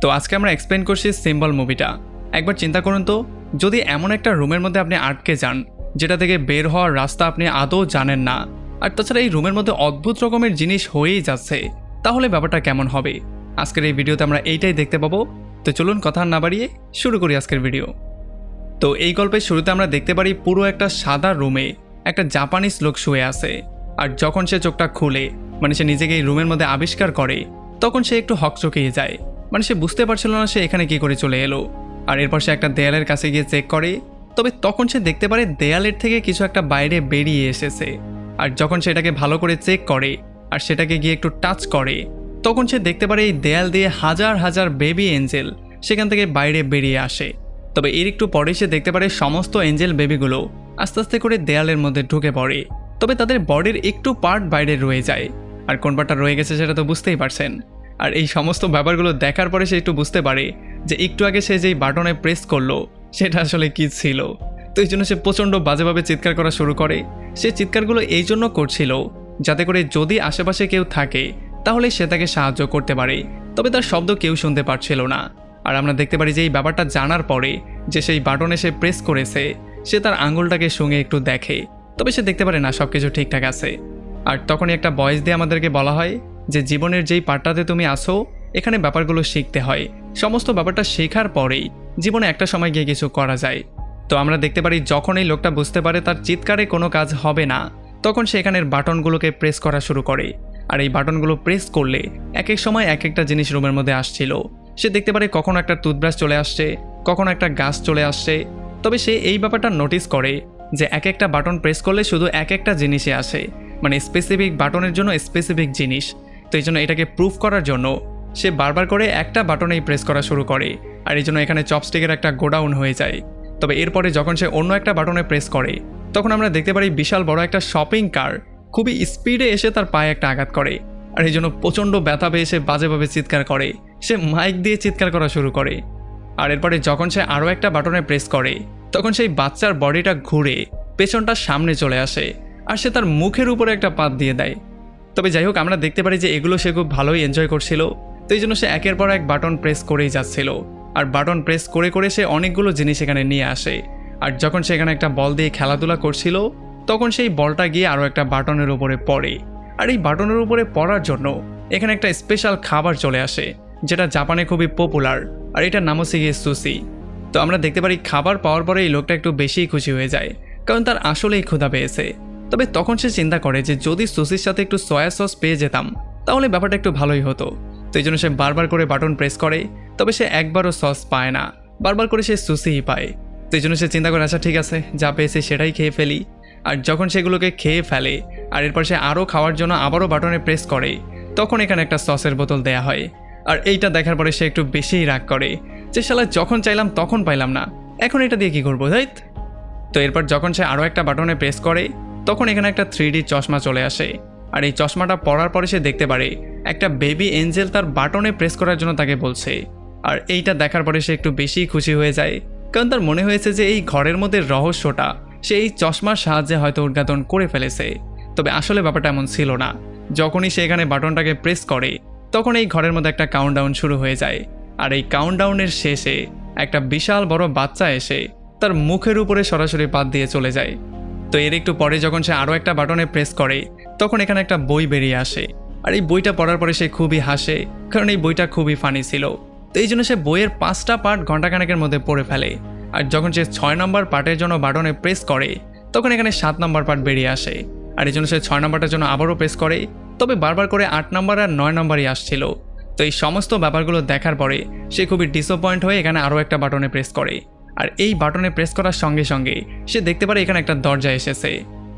তো আজকে আমরা এক্সপ্লেন করছি সিম্বল মুভিটা। একবার চিন্তা করুন তো, যদি এমন একটা রুমের মধ্যে আপনি আটকে যান যেটা থেকে বের হওয়ার রাস্তা আপনি আদৌ জানেন না, আর তাছাড়া এই রুমের মধ্যে অদ্ভুত রকমের জিনিস হয়েই যাচ্ছে, তাহলে ব্যাপারটা কেমন হবে? আজকের এই ভিডিওতে আমরা এইটাই দেখতে পাবো। তো চলুন কথা না বাড়িয়ে শুরু করি আজকের ভিডিও। তো এই গল্পের শুরুতে আমরা দেখতে পারি পুরো একটা সাদা রুমে একটা জাপানিজ লোক শুয়ে আছে। আর যখন সে চোখটা খুলে সে নিজেকে এই রুমের মধ্যে আবিষ্কার করে, তখন সে একটু হকচকিয়ে যায়। সে বুঝতে পারছিল না সে এখানে কি করে চলে এলো। আর এরপর সে একটা দেয়ালের কাছে গিয়ে চেক করে, তবে তখন সে দেখতে পারে দেয়ালের থেকে কিছু একটা বাইরে বেরিয়ে এসেছে। আর যখন সেটাকে ভালো করে চেক করে আর সেটাকে গিয়ে একটু টাচ করে, তখন সে দেখতে পারে এই দেয়াল দিয়ে হাজার হাজার বেবি এঞ্জেল সেখান থেকে বাইরে বেরিয়ে আসে। তবে এর একটু পরে সে দেখতে পারে সমস্ত এঞ্জেল বেবিগুলো আস্তে আস্তে করে দেয়ালের মধ্যে ঢুকে পড়ে, তবে তাদের বডির একটু পার্ট বাইরে রয়ে যায়। আর কোন পার্টটা রয়ে গেছে সেটা তো বুঝতেই পারছেন। আর এই সমস্ত ব্যাপারগুলো দেখার পরে সে একটু বুঝতে পারে যে একটু আগে সে যেই বাটনে প্রেস করলো সেটা আসলে কি ছিল। তো এই জন্য সে প্রচণ্ড বাজেভাবে চিৎকার করা শুরু করে। সে চিৎকারগুলো এই জন্য করছিল যাতে করে যদি আশেপাশে কেউ থাকে তাহলে সে তাকে সাহায্য করতে পারে, তবে তার শব্দ কেউ শুনতে পারছিল না। আর আমরা দেখতে পারি যে এই ব্যাপারটা জানার পরে যে সেই বাটনে সে প্রেস করেছে, সে তার আঙুলটাকে শুঙে একটু দেখে, তবে সে দেখতে পারে না সব কিছু ঠিকঠাক আছে। আর তখনই একটা ভয়েস দিয়ে আমাদেরকে বলা হয় যে জীবনের যেই পার্টটাতে তুমি আসো এখানে ব্যাপারগুলো শিখতে হয়, সমস্ত ব্যাপারটা শেখার পরেই জীবনে একটা সময় গিয়ে কিছু করা যায়। তো আমরা দেখতে পারি যখন এই লোকটা বুঝতে পারে তার চিৎকারে কোনো কাজ হবে না, তখন সে এখানের বাটনগুলোকে প্রেস করা শুরু করে। আর এই বাটনগুলো প্রেস করলে এক এক সময় এক একটা জিনিস রুমের মধ্যে আসছিল। সে দেখতে পারে কখনো একটা টুথব্রাশ চলে আসছে, কখনো একটা গাছ চলে আসছে। তবে সে এই ব্যাপারটা নোটিস করে যে এক একটা বাটন প্রেস করলে শুধু এক একটা জিনিসে আসে, স্পেসিফিক বাটনের জন্য স্পেসিফিক জিনিস। তো এই জন্য এটাকে প্রুফ করার জন্য সে বারবার করে একটা বাটনেই প্রেস করা শুরু করে। আর এই জন্য এখানে চপস্টিকের একটা গোডাউন হয়ে যায়। তবে এরপরে যখন সে অন্য একটা বাটনে প্রেস করে, তখন আমরা দেখতে পারি বিশাল বড় একটা শপিং কার খুবই স্পিডে এসে তার পায়ে একটা আঘাত করে। আর এই জন্য প্রচণ্ড ব্যথা পেয়ে সে বাজেভাবে চিৎকার করে, সে মাইক দিয়ে চিৎকার করা শুরু করে। আর এরপরে যখন সে আরও একটা বাটনে প্রেস করে, তখন সেই বাচ্চার বডিটা ঘুরে পেছনটা সামনে চলে আসে আর সে তার মুখের উপরে একটা পাত দিয়ে দেয়। তবে যাই হোক, আমরা দেখতে পারি যে এগুলো সে খুব ভালোই এনজয় করছিল। তো এই জন্য সে একের পর এক বাটন প্রেস করেই যাচ্ছিল। আর বাটন প্রেস করে করে সে অনেকগুলো জিনিস এখানে নিয়ে আসে। আর যখন সে এখানে একটা বল দিয়ে খেলাধুলা করছিল, তখন সেই বলটা গিয়ে আরও একটা বাটনের উপরে পড়ে। আর এই বাটনের উপরে পড়ার জন্য এখানে একটা স্পেশাল খাবার চলে আসে যেটা জাপানে খুবই পপুলার, আর এটার নাম হচ্ছে গিয়ে সুশি। তো আমরা দেখতে পারি খাবার পাওয়ার পরে এই লোকটা একটু বেশিই খুশি হয়ে যায়, কারণ তার আসলেই ক্ষুধা পেয়েছে। তবে তখন সে চিন্তা করে যে যদি সুশির সাথে একটু সয়া সস পেয়ে যেতাম তাহলে ব্যাপারটা একটু ভালোই হতো। তো এই জন্য সে বারবার করে বাটন প্রেস করে, তবে সে একবারও সস পায় না, বারবার করে সে সুশিই পায়। তো এই জন্য সে চিন্তা করে আচ্ছা ঠিক আছে, যা পেয়েছে সেটাই খেয়ে ফেলি। আর যখন সেগুলোকে খেয়ে ফেলে আর এরপর সে আরও খাওয়ার জন্য আবারও বাটনে প্রেস করে, তখন এখানে একটা সসের বোতল দেয়া হয়। আর এইটা দেখার পরে সে একটু বেশিই রাগ করে যে শালা যখন চাইলাম তখন পাইলাম না, এখন এটা দিয়ে কী করবো তাই। তো এরপর যখন সে আরও একটা বাটনে প্রেস করে, তখন এখানে একটা 3D চশমা চলে আসে। আর এই চশমাটা পরার পরে সে দেখতে পারে একটা বেবি এঞ্জেল তার বাটনে প্রেস করার জন্য তাকে বলছে। আর এইটা দেখার পরে সে একটু বেশি খুশি হয়ে যায়, কারণ তার মনে হয়েছে যে এই ঘরের মধ্যে রহস্যটা সে এই চশমার সাহায্যে হয়তো উদ্ঘাটন করে ফেলেছে। তবে আসলে ব্যাপারটা এমন ছিল না। যখনই সে এখানে বাটনটাকে প্রেস করে, তখন এই ঘরের মধ্যে একটা কাউন্টডাউন শুরু হয়ে যায়। আর এই কাউন্টডাউনের শেষে একটা বিশাল বড় বাচ্চা এসে তার মুখের উপরে সরাসরি পাত দিয়ে চলে যায়। তো এর একটু পরে যখন সে আরও একটা বাটনে প্রেস করে, তখন এখানে একটা বই বেরিয়ে আসে। আর এই বইটা পড়ার পরে সে খুবই হাসে, কারণ এই বইটা খুবই ফানি ছিল। তো এই জন্য সে বইয়ের 5টা পার্ট ঘন্টাখানেকের মধ্যে পড়ে ফেলে। আর যখন সে 6 নম্বর পার্টের জন্য বাটনে প্রেস করে, তখন এখানে 7 নম্বর পার্ট বেরিয়ে আসে। আর এই জন্য সে 6 নম্বরটার জন্য আবারও প্রেস করে, তবে বারবার করে 8 নম্বর আর 9 নম্বরই আসছিল। তো এই সমস্ত ব্যাপারগুলো দেখার পরে সে খুবই ডিসঅ্যাপয়েন্ট হয়ে এখানে আরও একটা বাটনে প্রেস করে। আর এই বাটনে প্রেস করার সঙ্গে সঙ্গে সে দেখতে পারে এখানে একটা দরজা এসেছে।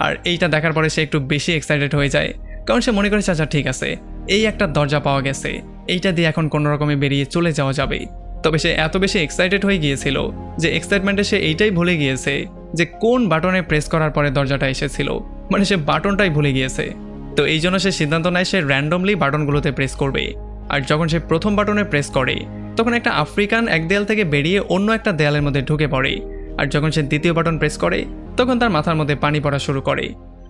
আর এইটা দেখার পরে সে একটু বেশি এক্সাইটেড হয়ে যায়, কারণ সে মনে করেছে আচ্ছা ঠিক আছে, এই একটা দরজা পাওয়া গেছে, এইটা দিয়ে এখন কোনো রকমে বেরিয়ে চলে যাওয়া যাবে। তবে সে এত বেশি এক্সাইটেড হয়ে গিয়েছিল যে এক্সাইটমেন্টে সে এইটাই ভুলে গিয়েছে যে কোন বাটনে প্রেস করার পরে দরজাটা এসেছিল, সে বাটনটাই ভুলে গিয়েছে। তো এই জন্য সে সিদ্ধান্ত নেয় সে র্যান্ডমলি বাটনগুলোতে প্রেস করবে। আর যখন সে প্রথম বাটনে প্রেস করে, তখন একটা আফ্রিকান এক দেয়াল থেকে বেরিয়ে অন্য একটা দেয়ালের মধ্যে ঢুকে পড়ে। আর যখন সে দ্বিতীয় বাটন প্রেস করে, তখন তার মাথার মধ্যে পানি পড়া শুরু করে।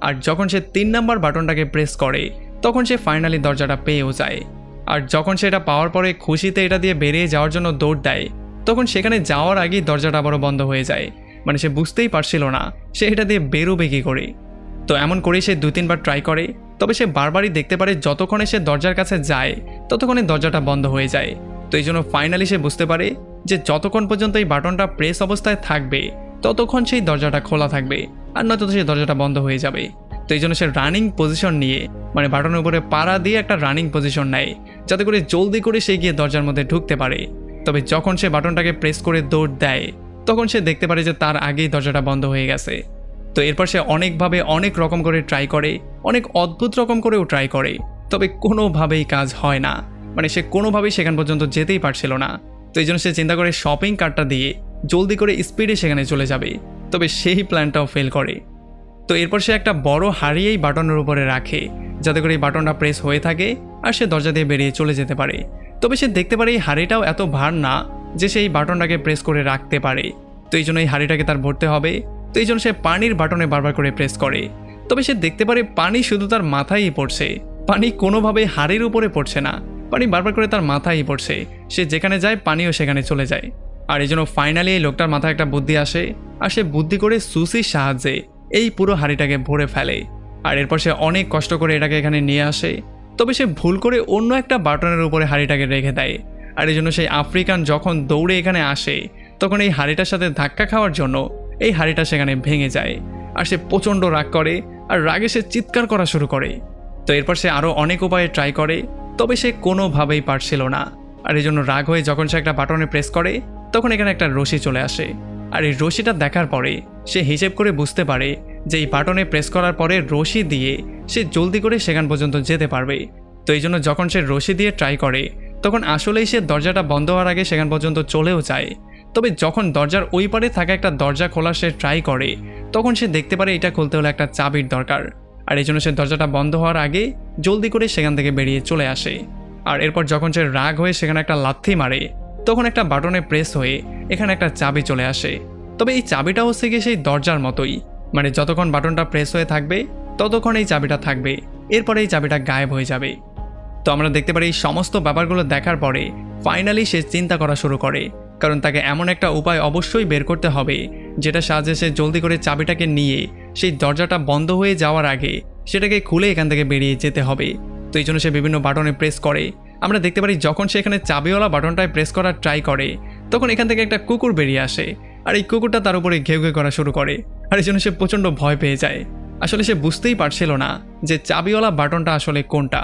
আর যখন সে 3 নম্বর বাটনটাকে প্রেস করে, তখন সে ফাইনালি দরজাটা পেয়েও যায়। আর যখন সে এটা পাওয়ার পরে খুশিতে এটা দিয়ে বেরিয়ে যাওয়ার জন্য দৌড় দেয়, তখন সেখানে যাওয়ার আগেই দরজাটা আবারও বন্ধ হয়ে যায়। মানে সে বুঝতেই পারছিল না সে এটা দিয়ে বেরোবে কী করে। তো এমন করেই সে 2-3 বার ট্রাই করে, তবে সে বারবারই দেখতে পারে যতক্ষণে সে দরজার কাছে যায় ততক্ষণে দরজাটা বন্ধ হয়ে যায়। তো এই জন্য ফাইনালি সে বুঝতে পারে যে যতক্ষণ পর্যন্ত এই বাটনটা প্রেস অবস্থায় থাকবে ততক্ষণ সেই দরজাটা খোলা থাকবে, আর নয়তো সেই দরজাটা বন্ধ হয়ে যাবে। তো এই জন্য সে রানিং পজিশন নিয়ে, মানে বাটনের উপরে পাড়া দিয়ে একটা রানিং পজিশন নেয়, যাতে করে জলদি করে সে গিয়ে দরজার মধ্যে ঢুকতে পারে। তবে যখন সে বাটনটাকে প্রেস করে দৌড় দেয় তখন সে দেখতে পারে যে তার আগেই দরজাটা বন্ধ হয়ে গেছে। তো এরপর সে অনেকভাবে অনেক রকম করে ট্রাই করে, অনেক অদ্ভুত রকম করেও ট্রাই করে, তবে কোনোভাবেই কাজ হয় না। মানে সে কোনোভাবেই সেখান পর্যন্ত যেতেই পারছিল না। তো এই জন্য সে চিন্তা করে শপিং কার্টটা দিয়ে জলদি করে স্পিডে সেখানে চলে যাবে, তবে সেই প্ল্যানটাও ফেল করে। তো এরপর সে একটা বড় হাড়ি এই বাটনের উপরে রাখে, যাতে করে এই বাটনটা প্রেস হয়ে থাকে আর সে দরজা দিয়ে বেরিয়ে চলে যেতে পারে। তবে সে দেখতে পারে এই হাড়িটাও এত ভার না যে সেই বাটনটাকে প্রেস করে রাখতে পারে। তো এই জন্য এই হাড়িটাকে তার ভরতে হবে। তো এই জন্য সে পানির বাটনে বারবার করে প্রেস করে, তবে সে দেখতে পারে পানি শুধু তার মাথায়ই পড়ছে, পানি কোনোভাবেই হাড়ির উপরে পড়ছে না, পানি বারবার করে তার মাথায়ই পড়ছে। সে যেখানে যায় পানিও সেখানে চলে যায়। আর এই জন্য ফাইনালি এই লোকটার মাথায় একটা বুদ্ধি আসে, আর সে বুদ্ধি করে সুসির সাহায্যে এই পুরো হাড়িটাকে ভরে ফেলে। আর এরপর সে অনেক কষ্ট করে এটাকে এখানে নিয়ে আসে, তবে সে ভুল করে অন্য একটা বাটনের উপরে হাড়িটাকে রেখে দেয়। আর এই জন্য সেই আফ্রিকান যখন দৌড়ে এখানে আসে তখন এই হাড়িটার সাথে ধাক্কা খাওয়ার জন্য এই হাড়িটা সেখানে ভেঙে যায়। আর সে প্রচণ্ড রাগ করে, আর রাগে সে চিৎকার করা শুরু করে। তো এরপর সে আরও অনেক উপায়ে ট্রাই করে, তবে সে কোনোভাবেই পারছিল না। আর এই জন্য রাগ হয়ে যখন সে একটা বাটনে প্রেস করে তখন এখানে একটা রশি চলে আসে। আর এই রশিটা দেখার পরে সে হিসেব করে বুঝতে পারে যে এই বাটনে প্রেস করার পরে রশি দিয়ে সে জলদি করে সেখান পর্যন্ত যেতে পারবে। তো এই জন্য যখন সে রশি দিয়ে ট্রাই করে তখন আসলেই সে দরজাটা বন্ধ হওয়ার আগে সেখান পর্যন্ত চলেও যায়। তবে যখন দরজার ওই পারে থাকা একটা দরজা খোলার সে ট্রাই করে তখন সে দেখতে পারে এটা খুলতে হলে একটা চাবির দরকার। আর এই জন্য সে দরজাটা বন্ধ হওয়ার আগে জলদি করে সেখান থেকে বেরিয়ে চলে আসে। আর এরপর যখন সে রাগ হয়ে সেখানে একটা লাথি মারে তখন একটা বাটনে প্রেস হয়ে এখানে একটা চাবি চলে আসে। তবে এই চাবিটা হচ্ছে গিয়ে সেই দরজার মতোই, মানে যতক্ষণ বাটনটা প্রেস হয়ে থাকবে ততক্ষণ এই চাবিটা থাকবে, এরপরে এই চাবিটা গায়েব হয়ে যাবে। তো আমরা দেখতে পারি এই সমস্ত ব্যাপারগুলো দেখার পরে ফাইনালি সে চিন্তা করা শুরু করে, কারণ তাকে এমন একটা উপায় অবশ্যই বের করতে হবে যেটা সাহায্যে সে জলদি করে চাবিটাকে নিয়ে সেই দরজাটা বন্ধ হয়ে যাওয়ার আগে সেটাকে খুলে এখান থেকে বেরিয়ে যেতে হবে। তো এই জন্য সে বিভিন্ন বাটনে প্রেস করে। আমরা দেখতে পারি যখন সে এখানে চাবিওয়ালা বাটনটায় প্রেস করার ট্রাই করে তখন এখান থেকে একটা কুকুর বেরিয়ে আসে, আর এই কুকুরটা তার উপরে ঘেউ ঘেউ করা শুরু করে। আর এই জন্য সে প্রচণ্ড ভয় পেয়ে যায়। আসলে সে বুঝতেই পারছিল না যে চাবিওয়ালা বাটনটা আসলে কোনটা।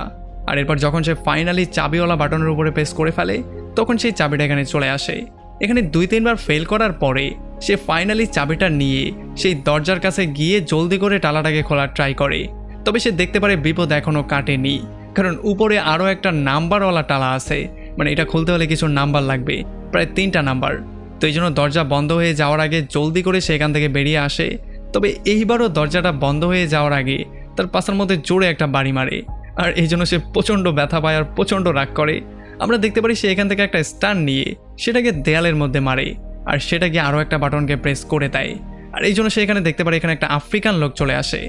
আর এরপর যখন সে ফাইনালি চাবিওয়ালা বাটনের উপরে প্রেস করে ফেলে তখন সেই চাবিটা এখানে চলে আসে। এখানে 2-3 বার ফেল করার পরে সে ফাইনালি চাবিটা নিয়ে সেই দরজার কাছে গিয়ে জলদি করে টালাটাকে খোলার ট্রাই করে। তবে সে দেখতে পারে বিপদ এখনও কাটেনি, কারণ উপরে আরও একটা নাম্বারওয়ালা টালা আছে, মানে এটা খুলতে হলে কিছু নাম্বার লাগবে, প্রায় 3টা নাম্বার। তো এই জন্য দরজা বন্ধ হয়ে যাওয়ার আগে জলদি করে সেখান থেকে বেরিয়ে আসে। তবে এইবারও দরজাটা বন্ধ হয়ে যাওয়ার আগে তার পাশার মধ্যে জোরে একটা বাড়ি মারে, আর এই জন্য সে প্রচণ্ড ব্যথা পায় আর প্রচণ্ড রাগ করে। আমরা দেখতে পারি সে এখান থেকে একটা স্টান নিয়ে সেটাকে দেয়ালের মধ্যে মারে, আর সেটাকে আরও একটা বাটনকে প্রেস করে দেয়। আর এই জন্য সে এখানে দেখতে পারে এখানে একটা আফ্রিকান লোক চলে আসে।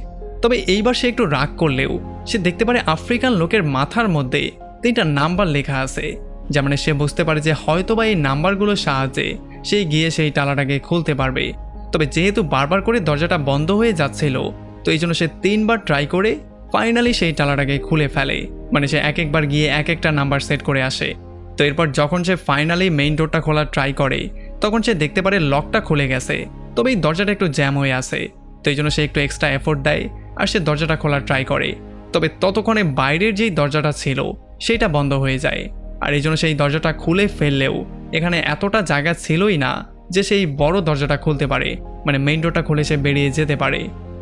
তবে এইবার সে একটু রাগ করলেও সে দেখতে পারে আফ্রিকান লোকের মাথার মধ্যে 3টা নাম্বার লেখা আছে, যেমন সে বুঝতে পারে যে হয়তোবা এই নাম্বারগুলোর সাহায্যে সে গিয়ে সেই টালাটাকে খুলতে পারবে। তবে যেহেতু বারবার করে দরজাটা বন্ধ হয়ে যাচ্ছিল তো এই জন্য সে 3বার ট্রাই করে ফাইনালি সেই টালাটাকে খুলে ফেলে, মানে সে এক একবার গিয়ে এক একটা নাম্বার সেট করে আসে। তো এরপর যখন সে ফাইনালি মেইন ডোরটা খোলার ট্রাই করে তখন সে দেখতে পারে লকটা খুলে গেছে, তবে এই দরজাটা একটু জ্যাম হয়ে আছে। তো এই জন্য সে একটু এক্সট্রা এফোর্ট দেয় আর সে দরজাটা খোলার ট্রাই করে। তবে ততক্ষণে বাইরের যেই দরজাটা ছিল সেটা বন্ধ হয়ে যায়। আর এই জন্য সেই দরজাটা খুলে ফেললেও এখানে এতটা জায়গা ছিলই না যে সেই বড় দরজাটা খুলতে পারে, মানে মেইন ডোরটা খুলে সে বেরিয়ে যেতে পারে।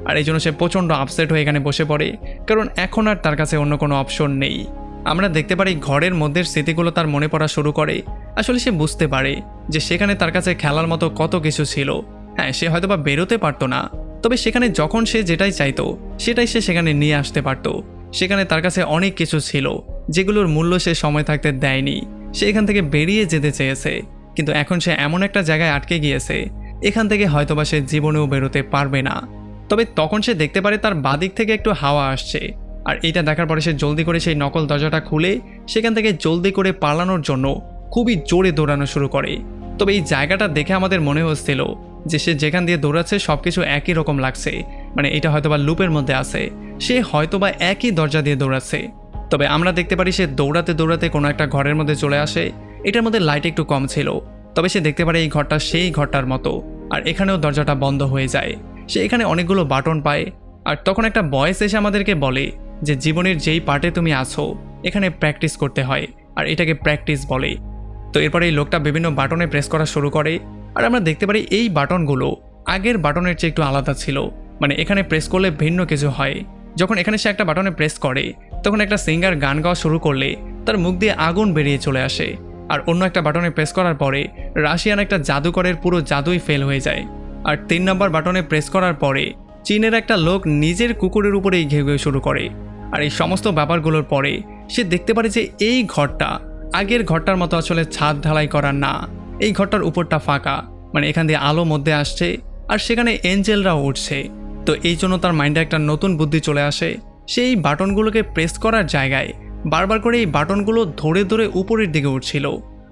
আর এই জন্য সে প্রচণ্ড আপসেট হয়ে এখানে বসে পড়ে, কারণ এখন আর তার কাছে অন্য কোনো অপশন নেই। আমরা দেখতে পারি ঘরের মধ্যে স্মৃতিগুলো তার মনে পড়া শুরু করে। আসলে সে বুঝতে পারে যে সেখানে তার কাছে খেলার মতো কত কিছু ছিল। হ্যাঁ, সে হয়তোবা বেরোতে পারতো না, তবে সেখানে যখন সে যেটাই চাইতো সেটাই সে সেখানে নিয়ে আসতে পারত। সেখানে তার কাছে অনেক কিছু ছিল যেগুলোর মূল্য সে সময় থাকতে দেয়নি। সে এখান থেকে বেরিয়ে যেতে চেয়েছে, কিন্তু এখন সে এমন একটা জায়গায় আটকে গিয়েছে এখান থেকে হয়তোবা সে জীবনেও বেরোতে পারবে না। তবে তখন সে দেখতে পারে তার বাদিক থেকে একটু হাওয়া আসছে, আর এইটা দেখার পরে সে জলদি করে সেই নকল দরজাটা খুলে সেখান থেকে জলদি করে পালানোর জন্য খুবই জোরে দৌড়ানো শুরু করে। তবে এই জায়গাটা দেখে আমাদের মনে হচ্ছিল যে সে যেখান দিয়ে দৌড়াচ্ছে সব কিছু একই রকম লাগছে, মানে এটা হয়তোবা লুপের মধ্যে আছে, সে হয়তোবা একই দরজা দিয়ে দৌড়াচ্ছে। তবে আমরা দেখতে পারি সে দৌড়াতে দৌড়াতে কোনো একটা ঘরের মধ্যে চলে আসে। এটার মধ্যে লাইট একটু কম ছিল, তবে সে দেখতে পারে এই ঘরটা সেই ঘরটার মতো, আর এখানেও দরজাটা বন্ধ হয়ে যায়। সে এখানে অনেকগুলো বাটন পায়, আর তখন একটা ভয়েস এসে আমাদেরকে বলে যে জীবনের যেই পার্টে তুমি আছো এখানে প্র্যাকটিস করতে হয়, আর এটাকে প্র্যাকটিস বলে। তো এরপরে এই লোকটা বিভিন্ন বাটনে প্রেস করা শুরু করে, আর আমরা দেখতে পারি এই বাটনগুলো আগের বাটনের চেয়ে একটু আলাদা ছিল, মানে এখানে প্রেস করলে ভিন্ন কিছু হয়। যখন এখানে সে একটা বাটনে প্রেস করে তখন একটা সিঙ্গার গান গাওয়া শুরু করলে তার মুখ দিয়ে আগুন বেরিয়ে চলে আসে। আর অন্য একটা বাটনে প্রেস করার পরে রাশিয়ান একটা জাদুকরের পুরো জাদুই ফেল হয়ে যায়। আর 3 নম্বর বাটনে প্রেস করার পরে চীনের একটা লোক নিজের কুকুরের উপরেই ঘেউ ঘেউ শুরু করে। আর এই সমস্ত ব্যাপারগুলোর পরে সে দেখতে পারে যে এই ঘরটা আগের ঘরটার মতো আসলে ছাদ ঢালাই করা না, এই ঘরটার উপরটা ফাঁকা, মানে এখান দিয়ে আলো মধ্যে আসছে আর সেখানে এঞ্জেলরাও উঠছে। তো এই জন্য তার মাইন্ডে একটা নতুন বুদ্ধি চলে আসে। সেই বাটনগুলোকে প্রেস করার জায়গায় বারবার করে এই বাটনগুলো ধরে ধরে উপরের দিকে উঠছিল।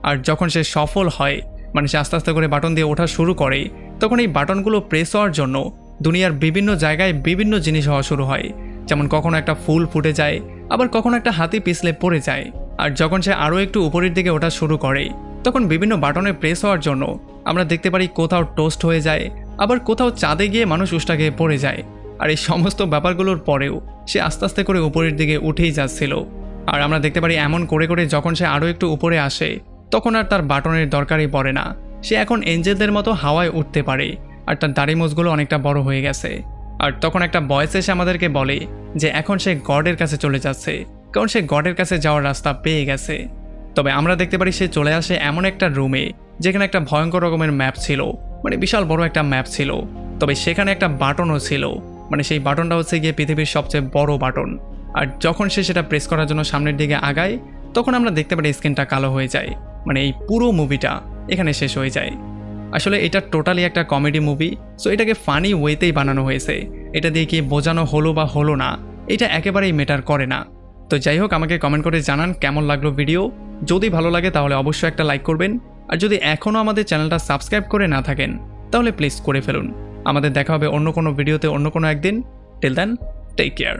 আর যখন সে সফল হয়, মানে সে আস্তে আস্তে করে বাটন দিয়ে ওঠা শুরু করে, তখন এই বাটনগুলো প্রেস হওয়ার জন্য দুনিয়ার বিভিন্ন জায়গায় বিভিন্ন জিনিস হওয়া শুরু হয়। যেমন কখনো একটা ফুল ফুটে যায়, আবার কখনো একটা হাতি পিছলে পড়ে যায়। আর যখন সে আরও একটু উপরের দিকে ওঠা শুরু করে তখন বিভিন্ন বাটনে প্রেস হওয়ার জন্য আমরা দেখতে পারি কোথাও টোস্ট হয়ে যায়, আবার কোথাও চাঁদে গিয়ে মানুষ উষ্টা গিয়ে পড়ে যায়। আর এই সমস্ত ব্যাপারগুলোর পরেও সে আস্তে আস্তে করে উপরের দিকে উঠেই যাচ্ছিল। আর আমরা দেখতে পারি এমন করে করে যখন সে আরও একটু উপরে আসে তখন আর তার বাটনের দরকারই পড়ে না। সে এখন এঞ্জেলদের মতো হাওয়ায় উঠতে পারে, আর তার দাড়ি মোজগুলো অনেকটা বড় হয়ে গেছে। আর তখন একটা ভয়েস এসে আমাদেরকে বলে যে এখন সে গডের কাছে চলে যাচ্ছে, কারণ সে গডের কাছে যাওয়ার রাস্তা পেয়ে গেছে। তবে আমরা দেখতে পারি সে চলে আসে এমন একটা রুমে যেখানে একটা ভয়ঙ্কর রকমের ম্যাপ ছিল, মানে বিশাল বড় একটা ম্যাপ ছিল। তবে সেখানে একটা বাটনও ছিল, মানে সেই বাটনটা হচ্ছে গিয়ে পৃথিবীর সবচেয়ে বড় বাটন। আর যখন সে সেটা প্রেস করার জন্য সামনের দিকে আগায় তখন আমরা দেখতে পারি স্ক্রিনটা কালো হয়ে যায়, মানে এই পুরো মুভিটা এখানে শেষ হয়ে যায়। আসলে এটা টোটালি একটা কমেডি মুভি, সো এটাকে ফানি ওয়েতেই বানানো হয়েছে। এটা দিয়ে কি বোঝানো হলো বা হলো না এটা একেবারেই ম্যাটার করে না। তো যাই হোক, আমাকে কমেন্ট করে জানান কেমন লাগলো ভিডিও। যদি ভালো লাগে তাহলে অবশ্যই একটা লাইক করবেন, আর যদি এখনও আমাদের চ্যানেলটা সাবস্ক্রাইব করে না থাকেন তাহলে প্লিজ করে ফেলুন। আমাদের দেখা হবে অন্য কোনো ভিডিওতে অন্য কোনো একদিন। Till then, take care.